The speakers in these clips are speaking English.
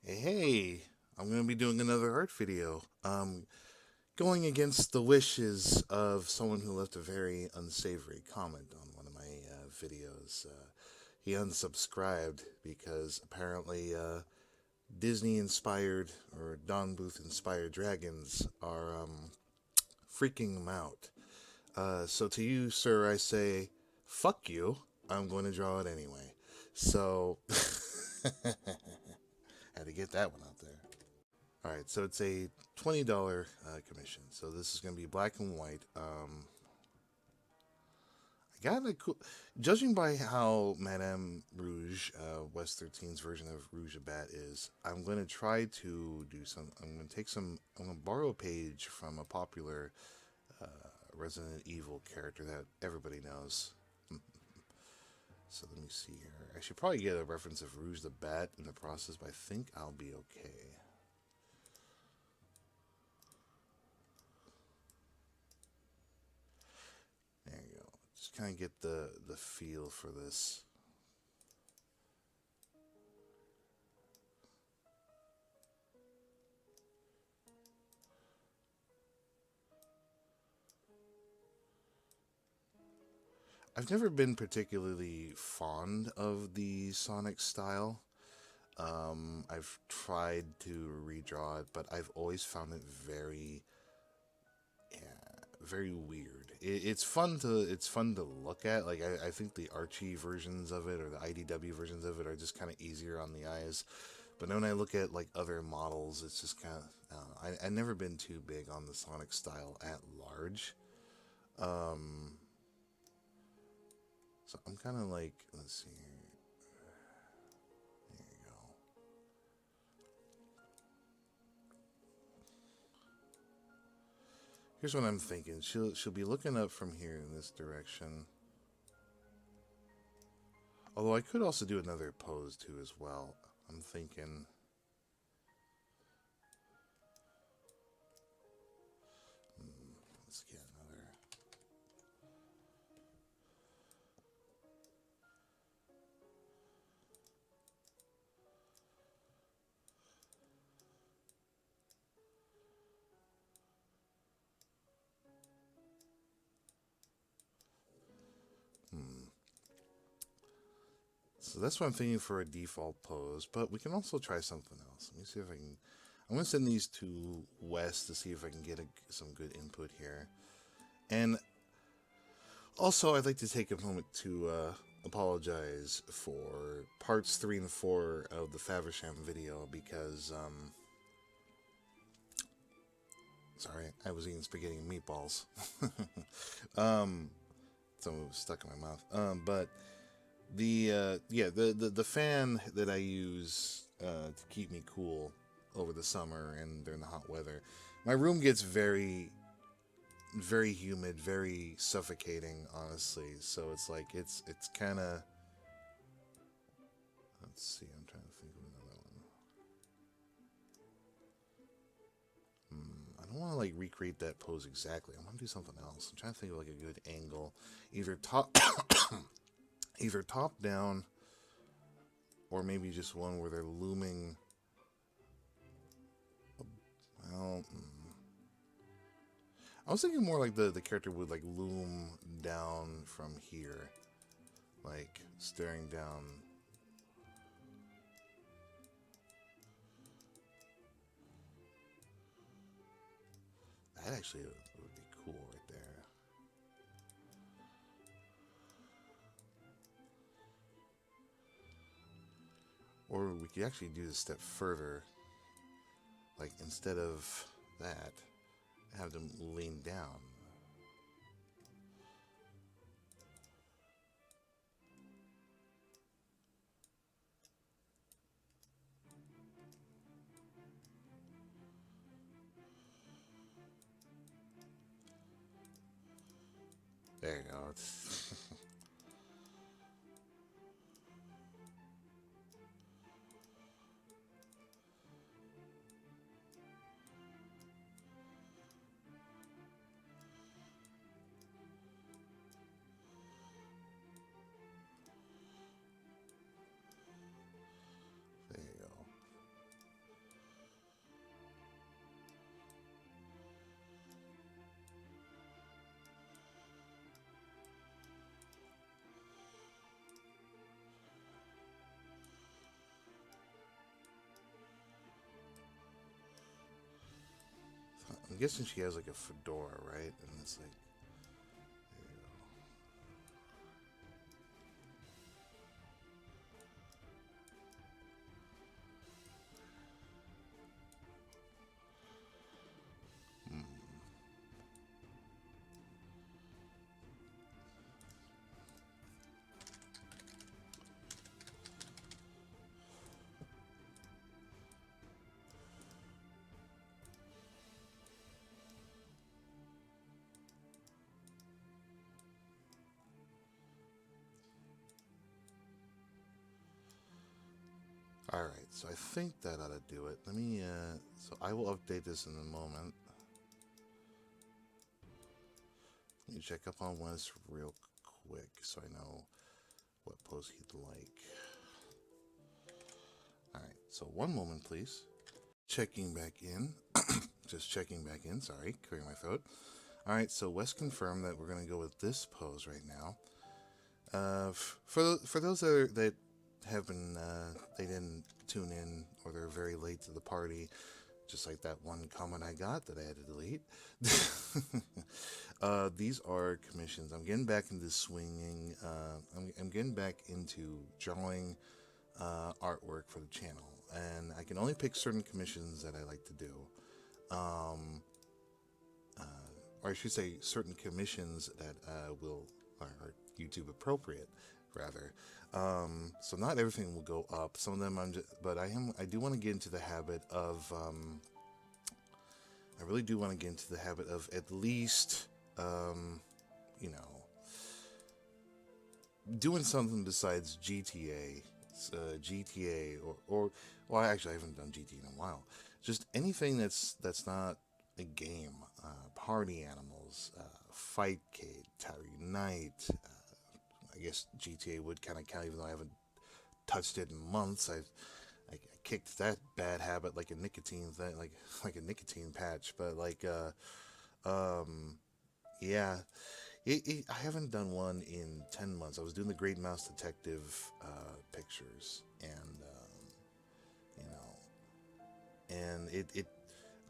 Hey, I'm going to be doing another art video. Going against the wishes of someone who left a very unsavory comment on one of my videos. He unsubscribed because apparently Disney inspired or Don Bluth inspired dragons are freaking him out. So to you, sir, I say, fuck you. I'm going to draw it anyway. So, had to get that one out there. All right, so it's a $20 commission. So this is going to be black and white. I got a cool. Judging by how Madame Rouge, West 13's version of Rouge Bat is, I'm going to try to do some. I'm going to take some. I'm going to borrow a page from a popular uh, Resident Evil character that everybody knows. So let me see here. I should probably get a reference of Rouge the Bat in the process, but I think I'll be okay. There you go. Just kind of get the feel for this. I've never been particularly fond of the Sonic style. I've tried to redraw it, but I've always found it very, yeah, very weird. It's fun to look at. Like I think the Archie versions of it or the IDW versions of it are just kind of easier on the eyes. But when I look at like other models, it's just kind of I've never been too big on the Sonic style at large. Um, so I'm kind of like, let's see here. There you go. Here's what I'm thinking. She'll be looking up from here in this direction. Although I could also do another pose too as well. I'm thinking. Let's get another. Hmm. So that's what I'm thinking for a default pose. But we can also try something else. Let me see if I can. I'm gonna send these to Wes to see if I can get some good input here. And also, I'd like to take a moment to apologize for parts 3 and 4 of the Faversham video because, sorry, I was eating spaghetti and meatballs. um, so it was stuck in my mouth. But the fan that I use to keep me cool over the summer and during the hot weather, my room gets very humid, very suffocating, honestly. So it's like it's kind of. Let's see. I'm trying to think of another one. I don't want to like recreate that pose exactly. I want to do something else. I'm trying to think of like a good angle, either top, either top down, or maybe just one where they're looming. Well, I was thinking more like the character would like loom down from here, like staring down. That actually would be cool right there. Or we could actually do this step further. Like instead of that, have them lean down. There you go. There you go. I'm guessing she has like a fedora, right? And it's like, there you go. Hmm. All right, so I think that ought to do it. Let me. So I will update this in a moment. Let me check up on Wes real quick so I know what pose he'd like. All right, so one moment, please. Checking back in. Just checking back in. Sorry, clearing my throat. All right, so Wes confirmed that we're going to go with this pose right now. For those that have been they didn't tune in or they're very late to the party, just like that one comment I got that I had to delete. These are commissions. I'm getting back into swinging. I'm getting back into drawing artwork for the channel, and I can only pick certain commissions that I like to do. Um, or I should say, certain commissions that will are YouTube appropriate, rather. So not everything will go up. Some of them I'm just, but I do want to get into the habit of. I really do want to get into the habit of at least, you know, doing something besides GTA, or well, actually, I haven't done GTA in a while. Just anything that's not a game. Party Animals, Fightcade, Tower Unite. I guess GTA would kind of count, even though I haven't touched it in months. I kicked that bad habit like a nicotine thing, like a nicotine patch. But yeah, I haven't done one in 10 months. I was doing the Great Mouse Detective pictures, and you know, and it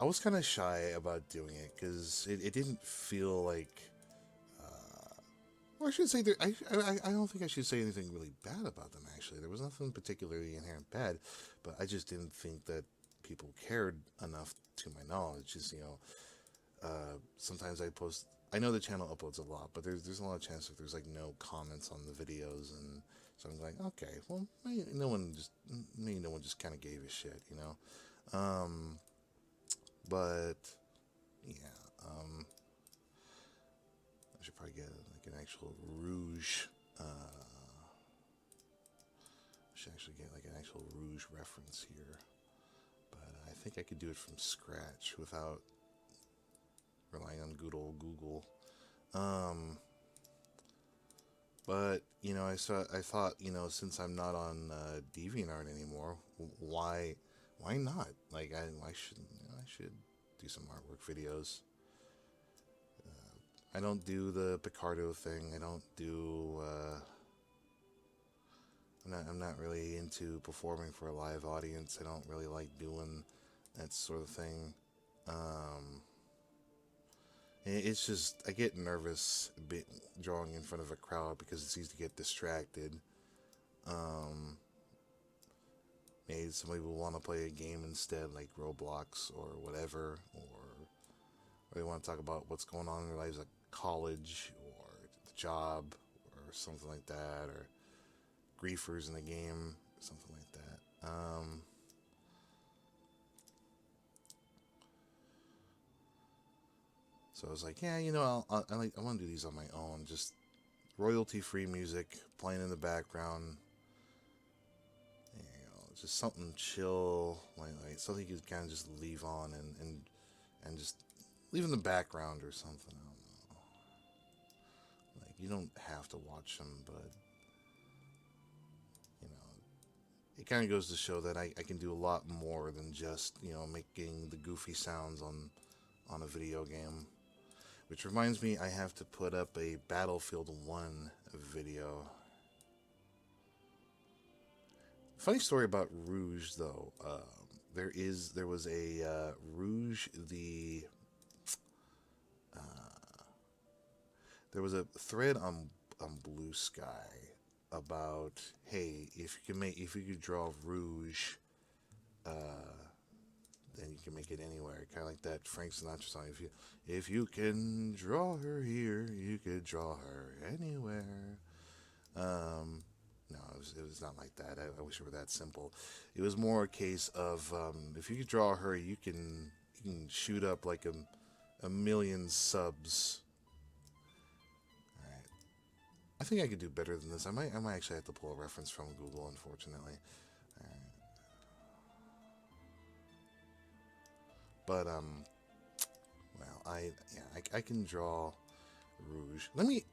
I was kind of shy about doing it because it didn't feel like. Well, I should say that I don't think I should say anything really bad about them. Actually, there was nothing particularly inherent bad, but I just didn't think that people cared enough, to my knowledge. Just sometimes I post. I know the channel uploads a lot, but there's a lot of chance if there's like no comments on the videos, and so I'm like, okay, well, maybe no one just kind of gave a shit, you know. But yeah, I should probably get like an actual rouge. I should actually get like an actual rouge reference here, but I think I could do it from scratch without relying on good old Google. Um, but I thought, since I'm not on DeviantArt anymore, why not? Like, why shouldn't I should do some artwork videos. I don't do the Picardo thing. I don't do. I'm not really into performing for a live audience. I don't really like doing that sort of thing. Um, it's just I get nervous a bit drawing in front of a crowd because it's easy to get distracted. Um, Maybe somebody will want to play a game instead, like Roblox or whatever, or they want to talk about what's going on in their lives at college or the job or something like that, or griefers in the game, something like that. So I was like, yeah, I want to do these on my own, just royalty-free music playing in the background. Just something chill, like something you can kind of just leave on and just leave in the background or something. I don't know. Like you don't have to watch them, but you know, it kind of goes to show that I can do a lot more than just making the goofy sounds on a video game. Which reminds me, I have to put up a Battlefield 1 video. Funny story about Rouge, though. There was a Rouge, the there was a thread on Blue Sky about, hey, if you could draw Rouge, then you can make it anywhere. Kind of like that Frank Sinatra song. If you can draw her here, you could draw her anywhere. No, it was not like that. I wish it were that simple. It was more a case of if you could draw her, you can shoot up like a million subs. All right, I think I could do better than this. I might actually have to pull a reference from Google, unfortunately. All right. But well, I can draw Rouge. Let me.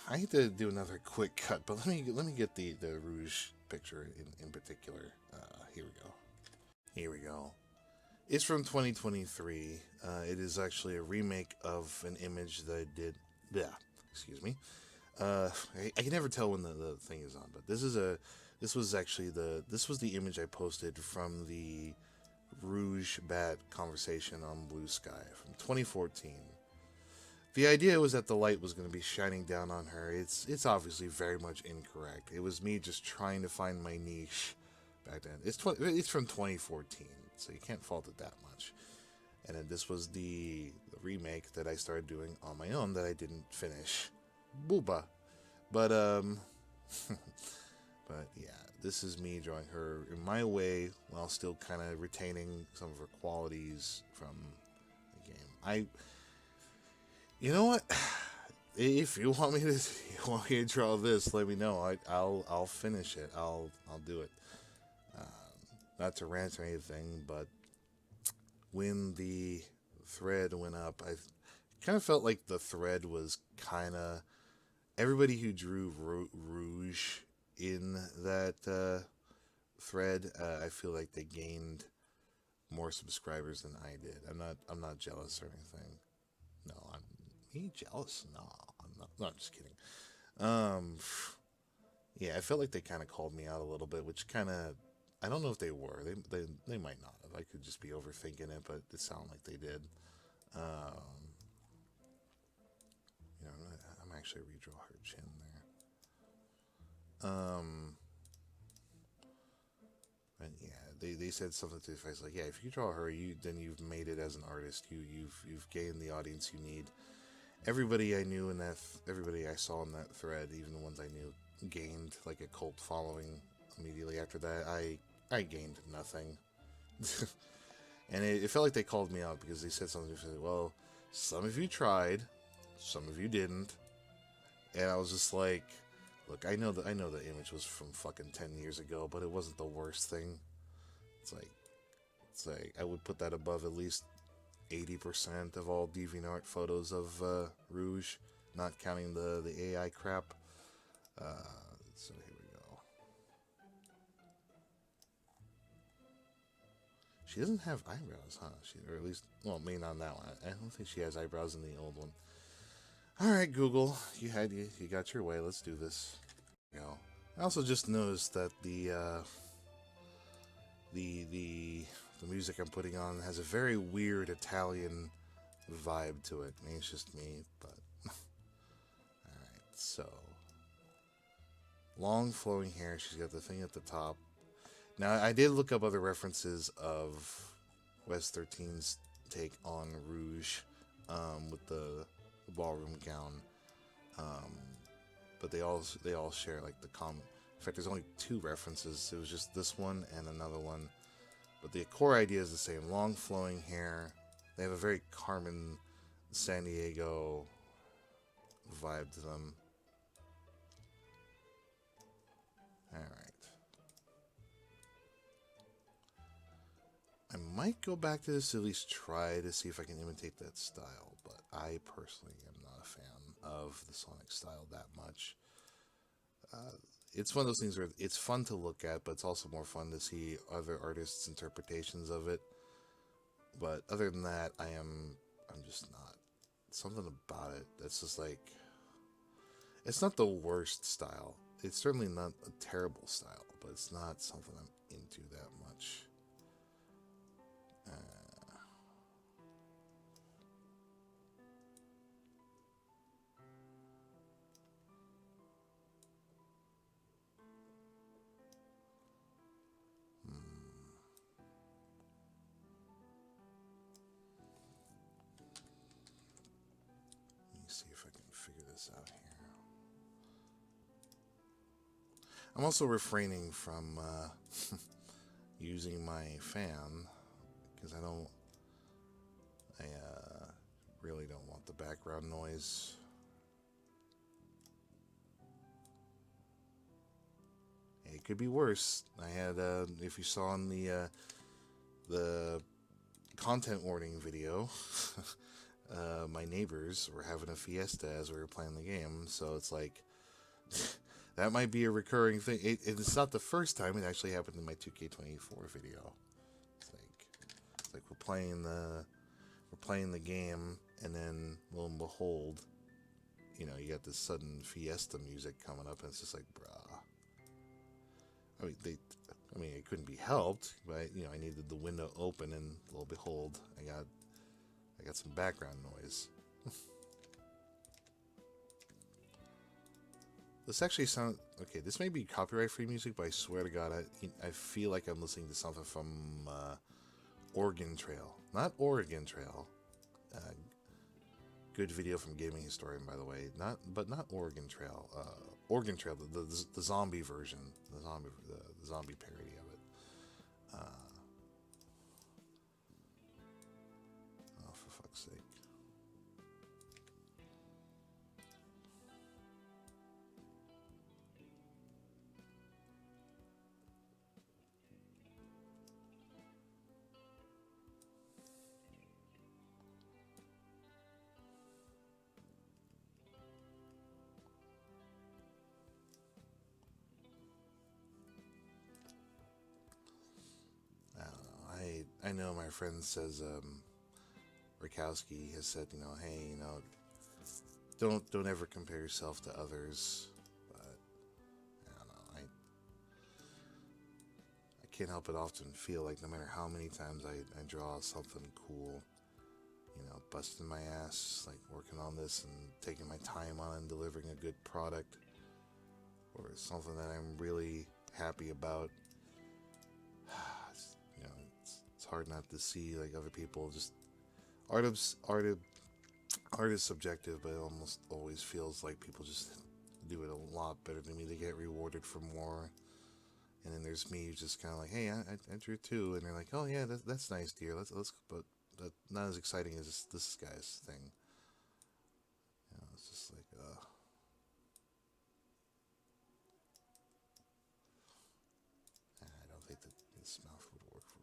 I hate to do another quick cut, but let me get the Rouge picture in particular. Here we go. Here we go. It's from 2023. It is actually a remake of an image that I did. Yeah, excuse me. I can never tell when the thing is on, but this was actually this was the image I posted from the Rouge Bat conversation on Blue Sky from 2014. The idea was that the light was going to be shining down on her. It's obviously very much incorrect. It was me just trying to find my niche back then. It's from 2014, so you can't fault it that much. And then this was the remake that I started doing on my own that I didn't finish. Booba. But but yeah, this is me drawing her in my way while still kind of retaining some of her qualities from the game. You know what? If you want me to draw this, let me know. I'll finish it. I'll do it. Not to rant or anything, but when the thread went up, I kind of felt like the thread was kind of everybody who drew Rouge in that thread. I feel like they gained more subscribers than I did. I'm not jealous or anything. No, I'm me jealous. No, I'm not. No, I'm just kidding. Yeah, I felt like they kind of called me out a little bit, which kind of I don't know if they were. They might not have. I could just be overthinking it, but it sounded like they did. You know, I'm actually redraw her chin there. And yeah, they said something to the face like, yeah, if you draw her, then you've made it as an artist. You've gained the audience you need. Everybody I knew in that, everybody I saw in that thread, even the ones I knew, gained like a cult following immediately after that. I gained nothing. And it felt like they called me out because they said something. They said, well, some of you tried, some of you didn't. And I was just like, look, I know the image was from fucking 10 years ago, but it wasn't the worst thing. It's like I would put that above at least 80% of all DeviantArt photos of Rouge, not counting the AI crap. So here we go. She doesn't have eyebrows, huh? Or at least, well, maybe not on that one. I don't think she has eyebrows in the old one. All right, Google, you got your way. Let's do this. You know, I also just noticed that the music I'm putting on has a very weird Italian vibe to it. Maybe it's just me, but alright, so long flowing hair, she's got the thing at the top. Now I did look up other references of West 13's take on Rouge with the ballroom gown. But they all share like the common. In fact, there's only two references. It was just this one and another one. But the core idea is the same. Long flowing hair. They have a very Carmen San Diego vibe to them. Alright. I might go back to this to at least try to see if I can imitate that style. But I personally am not a fan of the Sonic style that much. It's one of those things where it's fun to look at, but it's also more fun to see other artists' interpretations of it. But other than that, I'm just not. Something about it that's just like, it's not the worst style. It's certainly not a terrible style, but it's not something I'm into that much. this out here. I'm also refraining from using my fan because I really don't want the background noise. It could be worse. I had, if you saw in the content warning video, my neighbors were having a fiesta as we were playing the game, so it's like that might be a recurring thing. It's not the first time. It actually happened in my 2K24 video. It's like we're playing the game, and then lo and behold, you got this sudden fiesta music coming up, and it's just like, bruh. It couldn't be helped, but I needed the window open, and lo and behold, I got some background noise. This actually sounds okay. This may be copyright-free music, but I swear to God, I feel like I'm listening to something from Oregon Trail, not Oregon Trail. Good video from Gaming Historian, by the way. Not Oregon Trail. Oregon Trail, the zombie version, the zombie parody of it. Oh, for fuck's sake! I don't know. I know my friend says Rakowski has said, hey, don't ever compare yourself to others. But I don't know. I can't help but often feel like no matter how many times I draw something cool, busting my ass, like working on this and taking my time on and delivering a good product, or something that I'm really happy about, it's hard not to see like other people just art is subjective, but it almost always feels like people just do it a lot better than me. They get rewarded for more, and then there's me who's just kind of like, hey, I drew too, and they're like, oh yeah, that's nice, dear. But not as exciting as this guy's thing. It's just like, I don't think that this mouth would work for.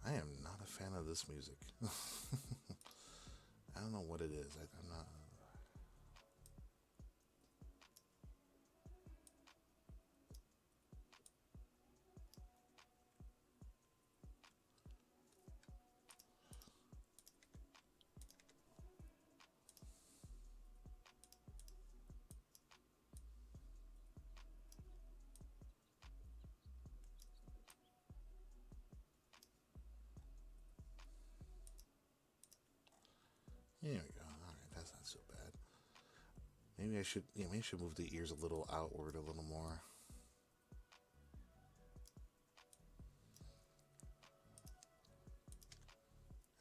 I am not a fan of this music. I don't know what it is. I'm not. Here we go. All right, that's not so bad. Maybe I should move the ears a little outward, a little more.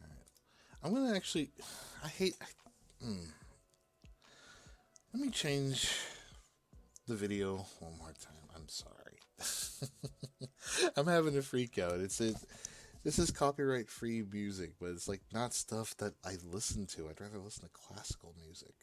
All right, I'm gonna actually. I hate. Let me change the video one more time. I'm sorry. I'm having a freak out. This is copyright free music, but it's like not stuff that I listen to. I'd rather listen to classical music.